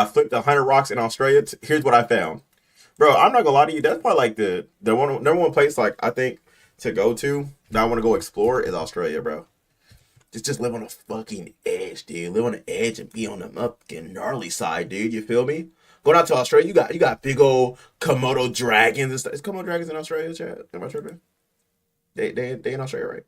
I flipped 100 rocks in Australia. Here's what I found. Bro, I'm not gonna lie to you. That's probably like the number one place like I think to go to that I want to go explore is Australia, bro. Just live on the fucking edge, dude. Live on the edge and be on the fucking gnarly side, dude. You feel me? Going out to Australia, you got big old Komodo dragons and stuff. Is Komodo dragons in Australia, Chad? Am I tripping? They in Australia, right?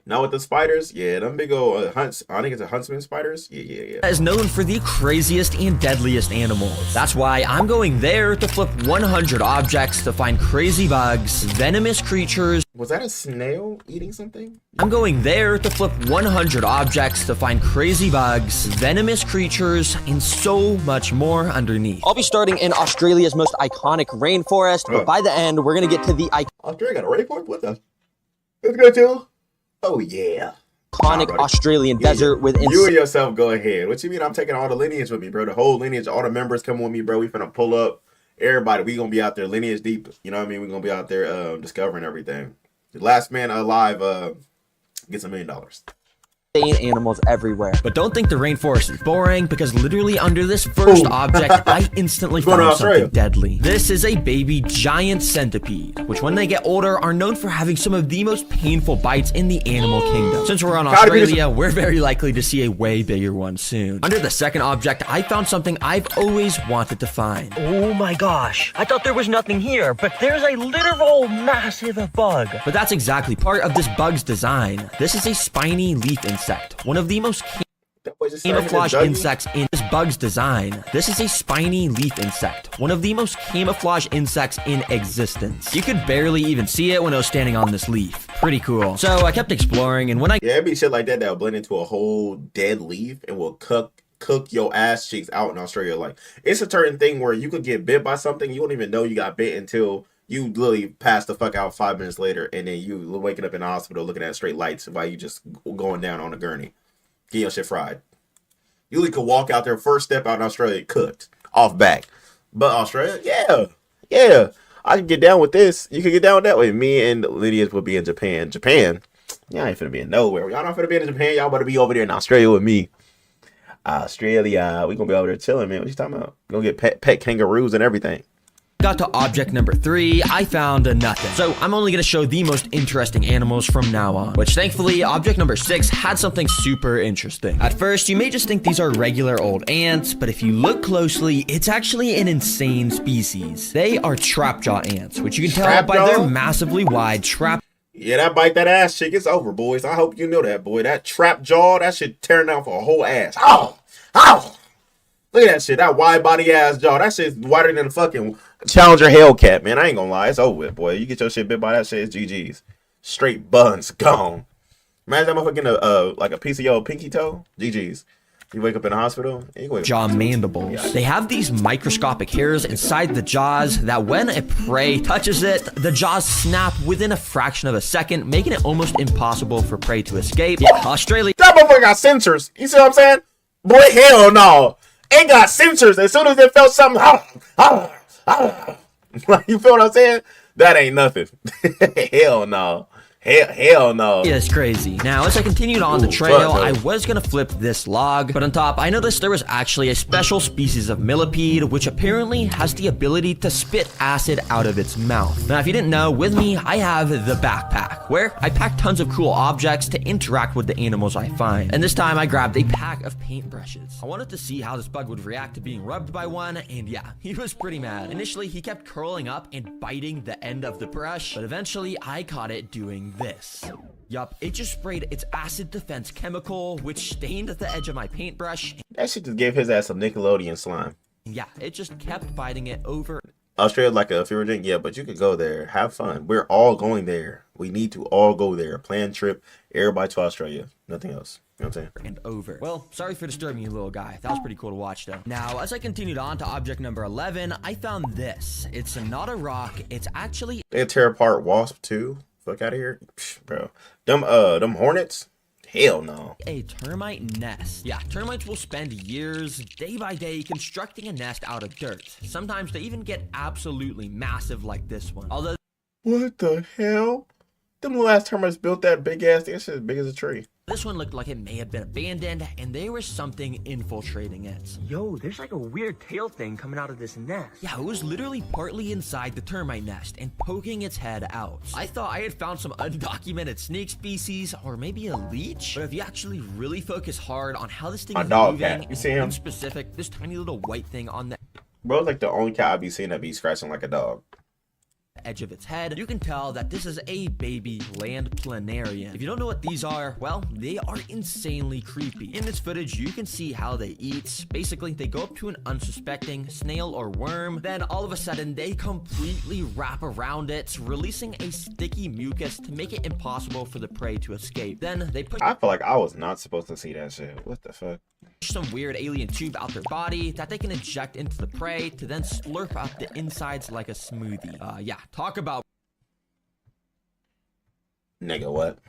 Now with the spiders, yeah, them big old hunts. I think it's a huntsman spiders. Yeah. Is known for the craziest and deadliest animals. That's why I'm going there to flip 100 objects to find crazy bugs, venomous creatures. Was that a snail eating something? I'm going there to flip 100 objects to find crazy bugs, venomous creatures, and so much more underneath. I'll be starting in Australia's most iconic rainforest, but by the end, we're gonna get to the Australia got a rainforest? What the? Let's go, too. Oh, yeah. iconic Australian desert with you and yourself go ahead. What you mean? I'm taking all the lineage with me, bro. The whole lineage, all the members coming with me, bro. We finna pull up. Everybody, we gonna be out there lineage deep. You know what I mean? We gonna be out there discovering everything. The last man alive gets $1 million. Animals everywhere. But don't think the rainforest is boring, because literally under this first object, I instantly found something deadly. This is a baby giant centipede, which when they get older are known for having some of the most painful bites in the animal kingdom. Since we're on Australia, we're very likely to see a way bigger one soon. Under the second object, I found something I've always wanted to find. Oh my gosh, I thought there was nothing here, but there's a literal massive bug. But that's exactly part of this bug's design. This is a spiny leaf insect, one of the most camouflage insects in this bug's design. This is a spiny leaf insect, one of the most camouflage insects in existence. You could barely even see it when I was standing on this leaf. Pretty cool. So I kept exploring, and when I it'd be shit like that that'll blend into a whole dead leaf and will cook your ass cheeks out in Australia. Like, it's a certain thing where you could get bit by something, you don't even know you got bit until you literally pass the fuck out 5 minutes later, and then you waking up in the hospital looking at straight lights while you just going down on a gurney. Get your shit fried. You could walk out there, first step out in Australia, cooked, off back. But Australia, yeah. I can get down with this. You can get down that way. Me and Lydia would be in Japan. Japan? Y'all ain't finna be in nowhere. Y'all not finna be in Japan. Y'all better be over there in Australia with me. Australia, we gonna be over there chilling, man. What you talking about? Gonna get pet kangaroos and everything. Got to object number 3, I found nothing. So I'm only going to show the most interesting animals from now on, which thankfully object number 6 had something super interesting. At first, you may just think these are regular old ants, but if you look closely, it's actually an insane species. They are trapjaw ants, which you can tell by their massively wide trap. Yeah, that bite that ass chick, it's over, boys. I hope you know that, boy. That trap jaw, that shit tearing down for a whole ass. Ow! Look at that shit, that wide body ass jaw. That shit's wider than a fucking Challenger Hellcat, man. I ain't gonna lie, it's over with, boy. You get your shit bit by that shit, it's GG's. Straight buns, gone. Imagine that motherfucking like a piece of your pinky toe. GG's. You wake up in the hospital, and you wake jaw mandibles. Yeah. They have these microscopic hairs inside the jaws that when a prey touches it, the jaws snap within a fraction of a second, making it almost impossible for prey to escape. Yeah, Australia. That motherfucker got sensors. You see what I'm saying? Boy, hell no. Ain't got sensors. As soon as it felt something, you feel what I'm saying? That ain't nothing. Hell no. Hell no. It's crazy. Now, as I continued on the trail, I was gonna flip this log, but on top, I noticed there was actually a special species of millipede, which apparently has the ability to spit acid out of its mouth. Now, if you didn't know, with me, I have the backpack, where I pack tons of cool objects to interact with the animals I find. And this time, I grabbed a pack of paintbrushes. I wanted to see how this bug would react to being rubbed by one, and yeah, he was pretty mad. Initially, he kept curling up and biting the end of the brush, but eventually, I caught it doing this. Yup, it just sprayed its acid defense chemical, which stained the edge of my paintbrush. That shit just gave his ass some Nickelodeon slime. Yeah, it just kept biting it over. Australia like a fever drink, yeah, but you could go there, have fun. We're all going there. We need to all go there. Plan trip, everybody to Australia. Nothing else. You know what I'm saying? And over. Well, sorry for disturbing you, little guy. That was pretty cool to watch, though. Now, as I continued on to object number 11, I found this. It's not a rock. It's actually... They tear apart wasp, too. Fuck out of here. Psh, bro. Them hornets? Hell no. A termite nest. Yeah, termites will spend years, day by day, constructing a nest out of dirt. Sometimes they even get absolutely massive like this one. Although... What the hell? Them little ass termites built that big ass thing. That shit as big as a tree. This one looked like it may have been abandoned, and there was something infiltrating it. Yo, there's like a weird tail thing coming out of this nest. Yeah, it was literally partly inside the termite nest and poking its head out. I thought I had found some undocumented snake species or maybe a leech, but if you actually really focus hard on how this thing is dog moving, cat. You see him? in specific, this tiny little white thing on the Bro, like the only cat I be seeing that be scratching like a dog. edge of its head, you can tell that this is a baby land planarian. If you don't know what these are, well, they are insanely creepy. In this footage, you can see how they eat. Basically, they go up to an unsuspecting snail or worm, then all of a sudden, they completely wrap around it, releasing a sticky mucus to make it impossible for the prey to escape. Then they push I feel like I was not supposed to see that shit. What the fuck? some weird alien tube out their body that they can inject into the prey to then slurp up the insides like a smoothie. Yeah, talk about Nigga, what?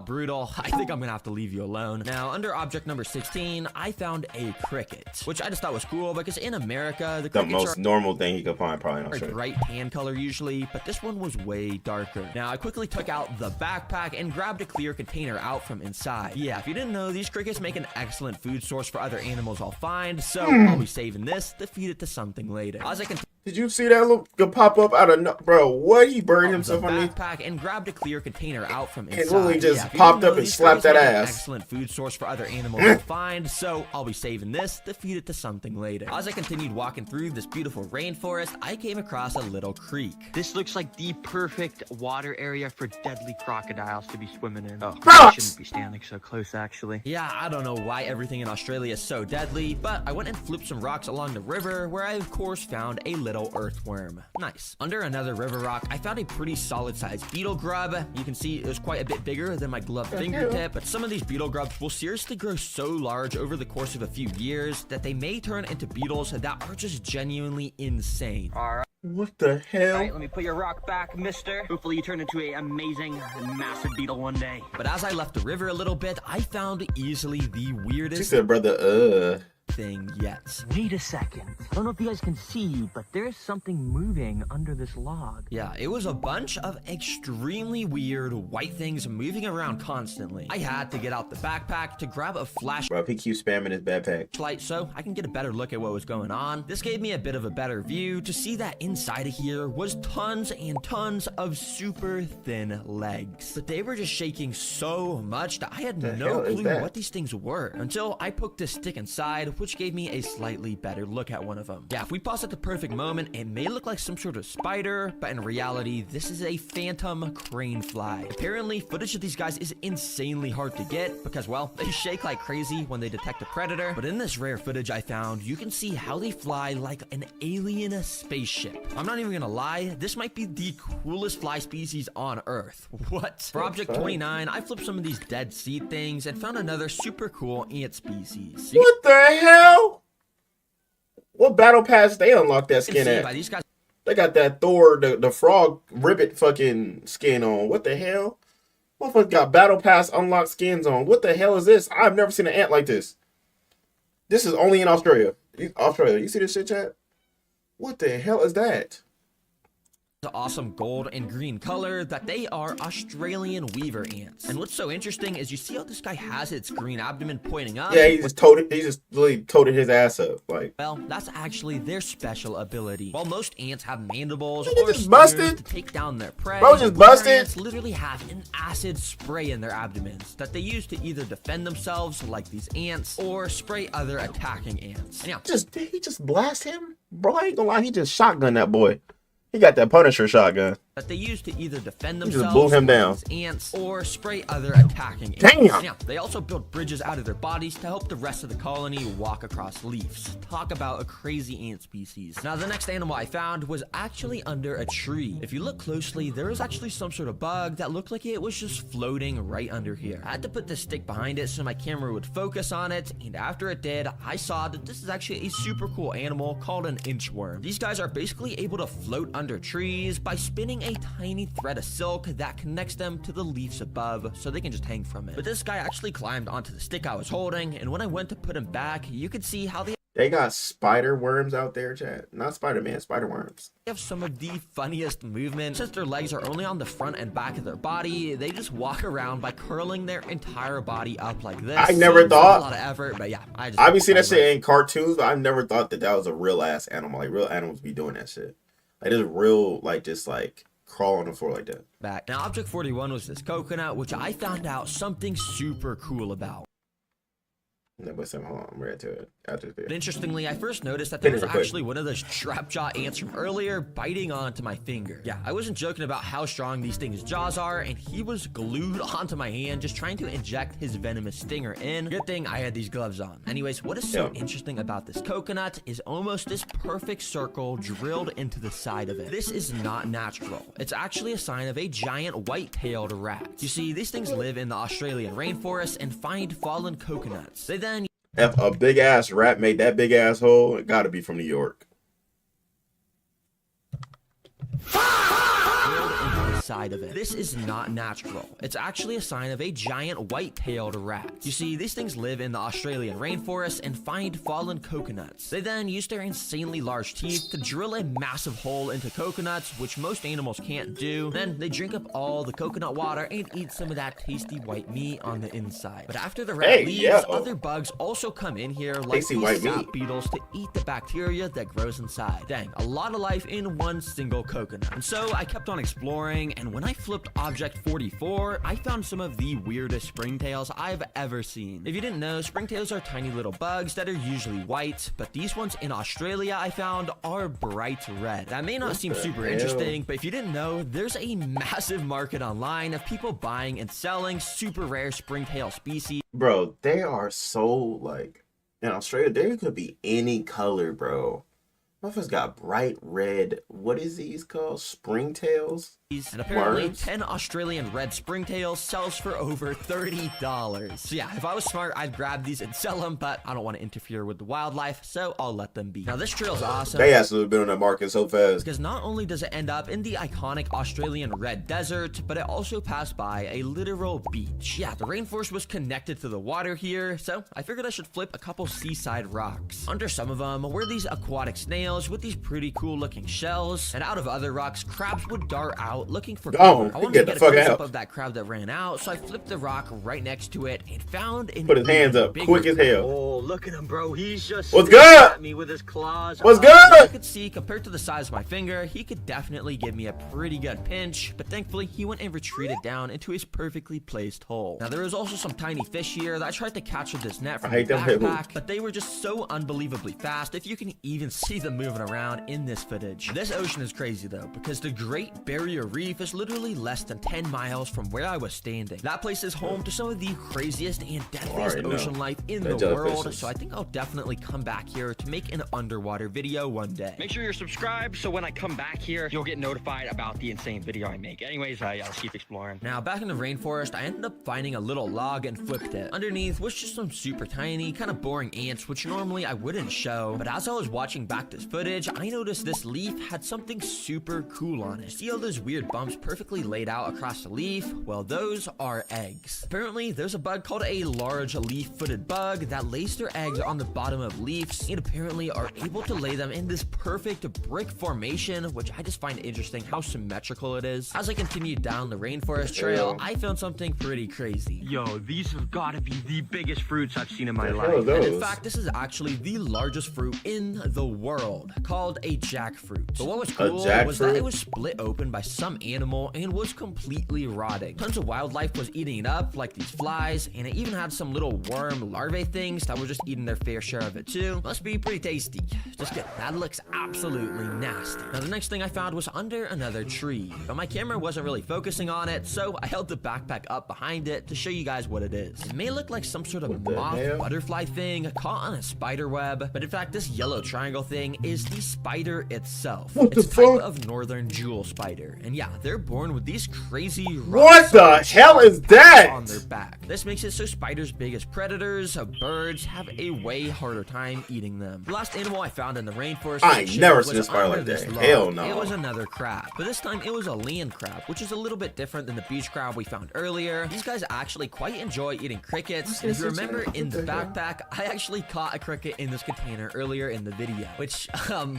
brutal. I think I'm gonna have to leave you alone. Now, under object number 16, I found a cricket, which I just thought was cool because in America, the The crickets most are normal thing you could find probably in a Australia. bright tan color usually, but this one was way darker. Now, I quickly took out the backpack and grabbed a clear container out from inside. Yeah, if you didn't know, these crickets make an excellent food source for other animals I'll find, so I'll be saving this to feed it to something later. As I continue Did you see that little pop up out of no, bro? What, he buried the himself underneath? backpack and grabbed a clear container out from inside. It literally just if you popped didn't up know, and these slapped crickets that make an ass. Excellent food source for other animals to find, so I'll be saving this to feed it to something later. As I continued walking through this beautiful rainforest, I came across a little creek. This looks like the perfect water area for deadly crocodiles to be swimming in. Oh, Rocks! I shouldn't be standing so close, actually. Yeah, I don't know why everything in Australia is so deadly, but I went and flipped some rocks along the river where I of course found a little earthworm. Nice. Under another river rock, I found a pretty solid sized beetle grub. You can see it was quite a bit bigger than my gloved fingertip, but some of these beetle grubs will seriously grow so large over the course of a few years that they may turn into beetles that are just genuinely insane. Alright, What the hell? let me put your rock back, mister. Hopefully you turn into a amazing, massive beetle one day. But as I left the river a little bit, I found easily the She weirdest said, brother, thing yet. Wait a second. I don't know if you guys can see, but there's something moving under this log. Yeah, it was a bunch of extremely weird white things moving around constantly. I had to get out the backpack to grab a Bro, he keeps spamming his backpack. flashlight so I can get a better look at what was going on. This gave me a bit of a better view to see that inside of here was tons and tons of super thin legs. But they were just shaking so much that I had The no hell is clue that? what these things were until I poked a stick inside, which gave me a slightly better look at one of them. Yeah, if we pause at the perfect moment, it may look like some sort of spider, but in reality, this is a phantom crane fly. Apparently, footage of these guys is insanely hard to get because, well, they shake like crazy when they detect a predator. But in this rare footage I found, you can see how they fly like an alien spaceship. I'm not even gonna lie, this might be the coolest fly species on Earth. What? For object 29, I flipped some of these dead sea things and found another super cool ant species. You What the hell? What battle pass they unlocked that can skin see by at? these guys They got that Thor, the frog ribbit fucking skin on. What the hell? Motherfucker got battle pass unlocked skins on. What the hell is this? I've never seen an ant like this. This is only in Australia. Australia, you see this shit, chat? What the hell is that? awesome gold and green color that they are Australian weaver ants. And what's so interesting is you see how this guy has its green abdomen pointing up? Yeah, he just toted. He just literally toted his ass up. Like, Well, that's actually their special ability. While most ants have mandibles Nigga or just spears busted. to take down their prey, Bro just weaver busted. ants literally have an acid spray in their abdomens that they use to either defend themselves like these ants or spray other attacking ants. And yeah, did he just blast him? Bro, I ain't gonna lie. He just shotgun that boy. He got that Punisher shotgun. that they use to either defend just themselves blew him like down. these ants or spray other attacking ants. Damn! Yeah, they also build bridges out of their bodies to help the rest of the colony walk across leaves. Talk about a crazy ant species. Now, the next animal I found was actually under a tree. If you look closely, there was actually some sort of bug that looked like it was just floating right under here. I had to put the stick behind it so my camera would focus on it, and after it did, I saw that this is actually a super cool animal called an inchworm. These guys are basically able to float under trees by spinning a tiny thread of silk that connects them to the leaves above so they can just hang from it. But this guy actually climbed onto the stick I was holding, and when I went to put him back, you could see how the They got spider worms out there, chat. Not Spider-Man, spider worms. They have some of the funniest movements. Since their legs are only on the front and back of their body, they just walk around by curling their entire body up like this. I never thought. A lot of effort, but yeah, I be seeing that shit in cartoons, but I never thought that that was a real ass animal. Like real animals be doing that shit. Like there's real, like just like crawl on the floor like that. Back. Now, Object 41 was this coconut, which I found out something super cool about. No, but hold on, I'm ready to it after this. But interestingly, I first noticed that there was actually one of those trapjaw ants from earlier biting onto my finger. Yeah, I wasn't joking about how strong these things' jaws are, and he was glued onto my hand just trying to inject his venomous stinger in. Good thing I had these gloves on. Anyways, what is so interesting about this coconut is almost this perfect circle drilled into the side of it. This is not natural. It's actually a sign of a giant white-tailed rat. You see, these things live in the Australian rainforest and find fallen coconuts. They then if a big ass rat made that big ass hole, it gotta be from New York. Side of it. This is not natural. It's actually a sign of a giant white-tailed rat. You see, these things live in the Australian rainforest and find fallen coconuts. They then use their insanely large teeth to drill a massive hole into coconuts, which most animals can't do. Then they drink up all the coconut water and eat some of that tasty white meat on the inside. But after the rat leaves, other bugs also come in here like these sap beetles to eat the bacteria that grows inside. Dang, a lot of life in one single coconut. And so I kept on exploring, and when I flipped Object 44, I found some of the weirdest springtails I've ever seen. If you didn't know, springtails are tiny little bugs that are usually white, but these ones in Australia I found are bright red. That may not seem super interesting, but if you didn't know, there's a massive market online of people buying and selling super rare springtail species. Bro, they are so, like, in Australia, they could be any color, bro. Motherfuckers got bright red, what is these called? Springtails? And apparently 10 Australian red springtails sells for over $30. So yeah, if I was smart, I'd grab these and sell them, but I don't want to interfere with the wildlife, so I'll let them be. Now this trail's awesome. They actually been on that market so fast. Because not only does it end up in the iconic Australian red desert, but it also passed by a literal beach. Yeah, the rainforest was connected to the water here, so I figured I should flip a couple seaside rocks. Under some of them were these aquatic snails with these pretty cool looking shells, and out of other rocks, crabs would dart out looking for cover. I wanted to get a close-up of that crab that ran out, so I flipped the rock right next to it and found an put his hands up quick as hell. Oh, look at him, bro. He's just what's good at me with his claws. What's good? I could see, compared to the size of my finger, he could definitely give me a pretty good pinch, but thankfully he went and retreated down into his perfectly placed hole. Now there was also some tiny fish here that I tried to catch with this net from the backpack, but they were just so unbelievably fast, if you can even see them moving around in this footage. This ocean is crazy though, because the Great Barrier Reef is literally less than 10 miles from where I was standing. That place is home to some of the craziest and deadliest ocean life in the world, so I think I'll definitely come back here to make an underwater video one day. Make sure you're subscribed so when I come back here, you'll get notified about the insane video I make. Anyways, yeah, let's keep exploring. Now, back in the rainforest, I ended up finding a little log and flipped it. Underneath was just some super tiny, kind of boring ants, which normally I wouldn't show, but as I was watching back this footage, I noticed this leaf had something super cool on it. See all those weird bumps perfectly laid out across the leaf? Well, those are eggs. Apparently, there's a bug called a large leaf-footed bug that lays their eggs on the bottom of leaves and apparently are able to lay them in this perfect brick formation, which I just find interesting how symmetrical it is. As I continued down the rainforest trail, I found something pretty crazy. Yo, these have got to be the biggest fruits I've seen in my life. And in fact, this is actually the largest fruit in the world, called a jackfruit. But what was cool was that it was split open by some animal and was completely rotting. Tons of wildlife was eating it up, like these flies, and it even had some little worm larvae things that were just eating their fair share of it too. Must be pretty tasty. Just kidding. That looks absolutely nasty. Now the next thing I found was under another tree, but my camera wasn't really focusing on it, so I held the backpack up behind it to show you guys what it is. It may look like some sort of moth butterfly thing caught on a spider web, but in fact this yellow triangle thing is the spider itself. What It's the a type fuck? of northern jewel spider. And yeah, they're born with these crazy What the hell is that? on their back. This makes it so spiders' biggest predators, birds, have a way harder time eating them. The last animal I found in the rainforest I ain't section never was seen a spider under like this that. log. Hell no. It was another crab, but this time it was a land crab, which is a little bit different than the beach crab we found earlier. These guys actually quite enjoy eating crickets. And if you remember in the backpack, I actually caught a cricket in this container earlier in the video, which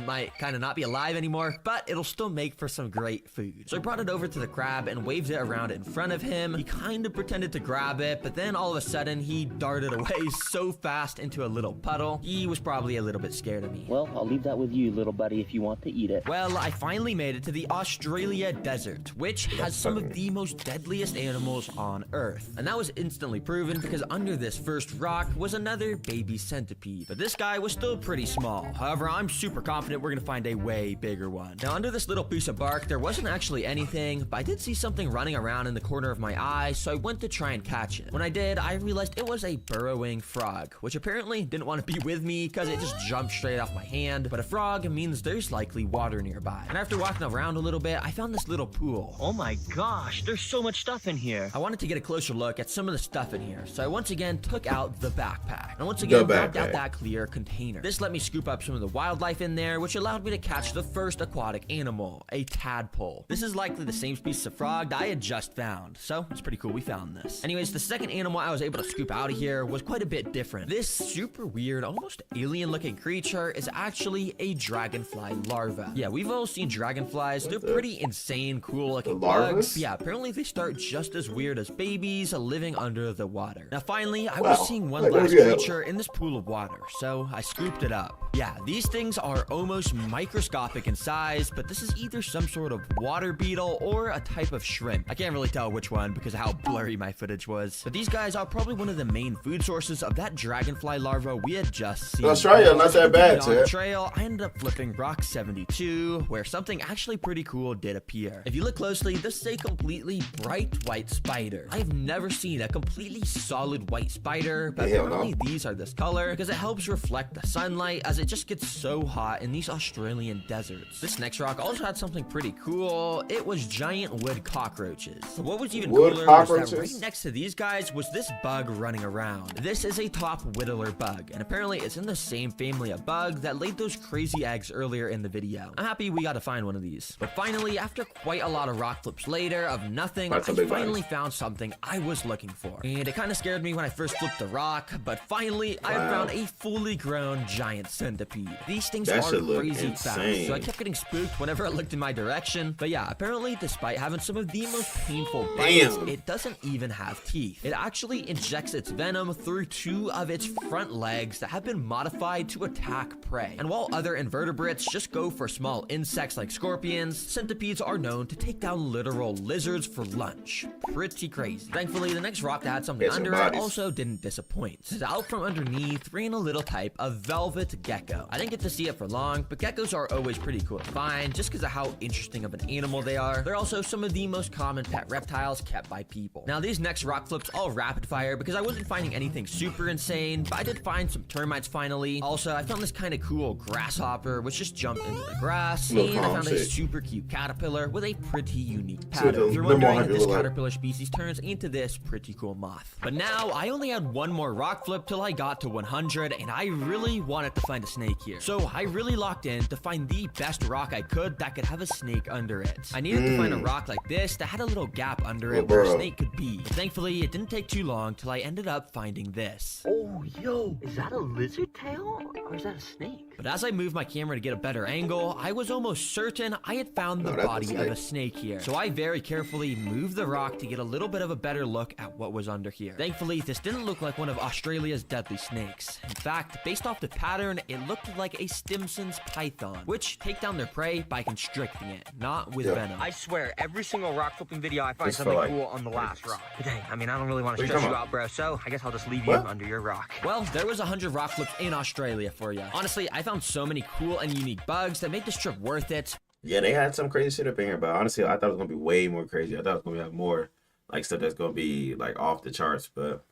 might kind of not be alive anymore, but it'll still make for some great food. So I brought it over to the crab and waved it around in front of him. He kind of pretended to grab it, but then all of a sudden he darted away so fast into a little puddle. He was probably a little bit scared of me. Well, I'll leave that with you, little buddy, if you want to eat it. Well, I finally made it to the Australia desert, which has some of the most deadliest animals on Earth. And that was instantly proven because under this first rock was another baby centipede. But this guy was still pretty small. However, I'm super confident we're gonna find a way bigger one. Now, under this little piece of bark, there wasn't actually anything, but I did see something running around in the corner of my eye, so I went to try and catch it. When I did, I realized it was a burrowing frog, which apparently didn't want to be with me because it just jumped straight off my hand. But a frog means there's likely water nearby. And after walking around a little bit, I found this little pool. Oh my gosh, there's so much stuff in here. I wanted to get a closer look at some of the stuff in here, so I once again took out the backpack. And once again, grabbed out that clear container. This let me scoop up some of the wildlife in there, which allowed me to catch the first aquatic animal, a tadpole. This is likely the same species of frog that I had just found, so it's pretty cool we found this. Anyways, the second animal I was able to scoop out of here was quite a bit different. This super weird, almost alien-looking creature is actually a dragonfly larva. Yeah, we've all seen dragonflies. They're pretty insane, cool-looking bugs. Yeah, apparently they start just as weird as babies living under the water. Now, finally, I was seeing one last creature in this pool of water, so I scooped it up. Yeah, these things are almost microscopic in size, but this is either some sort of water beetle or a type of shrimp. I can't really tell which one because of how blurry my footage was. But these guys are probably one of the main food sources of that dragonfly larva we had just seen. Australia, not that bad, on the trail, I ended up flipping rock 72, where something actually pretty cool did appear. If you look closely, this is a completely bright white spider. I've never seen a completely solid white spider, but apparently these are this color because it helps reflect the sunlight as it just gets so hot in these Australian deserts. This next rock also had something pretty cool. It was giant wood cockroaches. But what was even cooler was that right next to these guys was this bug running around. This is a top whittler bug, and apparently it's in the same family of bug that laid those crazy eggs earlier in the video. I'm happy we got to find one of these. But finally, after quite a lot of rock flips later of nothing, I finally found something I was looking for. And it kind of scared me when I first flipped the rock, but finally I found a fully grown giant centipede. These things are crazy fast, so I kept getting spooked whenever it looked in my direction. But yeah, apparently despite having some of the most painful bites, it doesn't even have teeth. It actually injects its venom through two of its front legs that have been modified to attack prey. And while other invertebrates just go for small insects like scorpions, centipedes are known to take down literal lizards for lunch. Pretty crazy. Thankfully, the next rock that had something under it also didn't disappoint. Out from underneath ran a little type of velvet gecko. I didn't get to see it for long, but geckos are always pretty cool to find just because of how interesting of an animal they are. They're also some of the most common pet reptiles kept by people. Now, these next rock flips all rapid fire because I wasn't finding anything super insane, but I did find some termites finally. Also, I found this kind of cool grasshopper which just jumped into the grass, and I found a super cute caterpillar with a pretty unique pattern. If you're wondering, this caterpillar species turns into this pretty cool moth. But now, I only had one more rock flip till I got to 100, and I really wanted to find a snake here. So I really locked in to find the best rock I could that could have a snake under it. I needed to find a rock like this that had a little gap under it where a snake could be. But thankfully, it didn't take too long till I ended up finding this. Oh, yo, is that a lizard tail or is that a snake? But as I moved my camera to get a better angle, I was almost certain I had found the body of a snake here. So I very carefully moved the rock to get a little bit of a better look at what was under here. Thankfully, this didn't look like one of Australia's deadly snakes. In fact, based off the pattern, it looked like a Stimson's python, which take down their prey by constricting it, not with venom. I swear, every single rock flipping video I find something cool on the last rock. But dang, I mean, I don't really want to stress you out, bro, so I guess I'll just leave you under your rock. Well, there was 100 rock flips in Australia for you. Honestly, I found so many cool and unique bugs that made this trip worth it. Yeah, they had some crazy shit up in here, but honestly, I thought it was gonna be way more crazy. I thought it was gonna have more like stuff that's gonna be like off the charts. But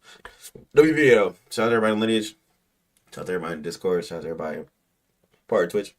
new video. Shout out to everybody in Lineage. Shout out to everybody in Discord. Shout out to everybody part of Twitch.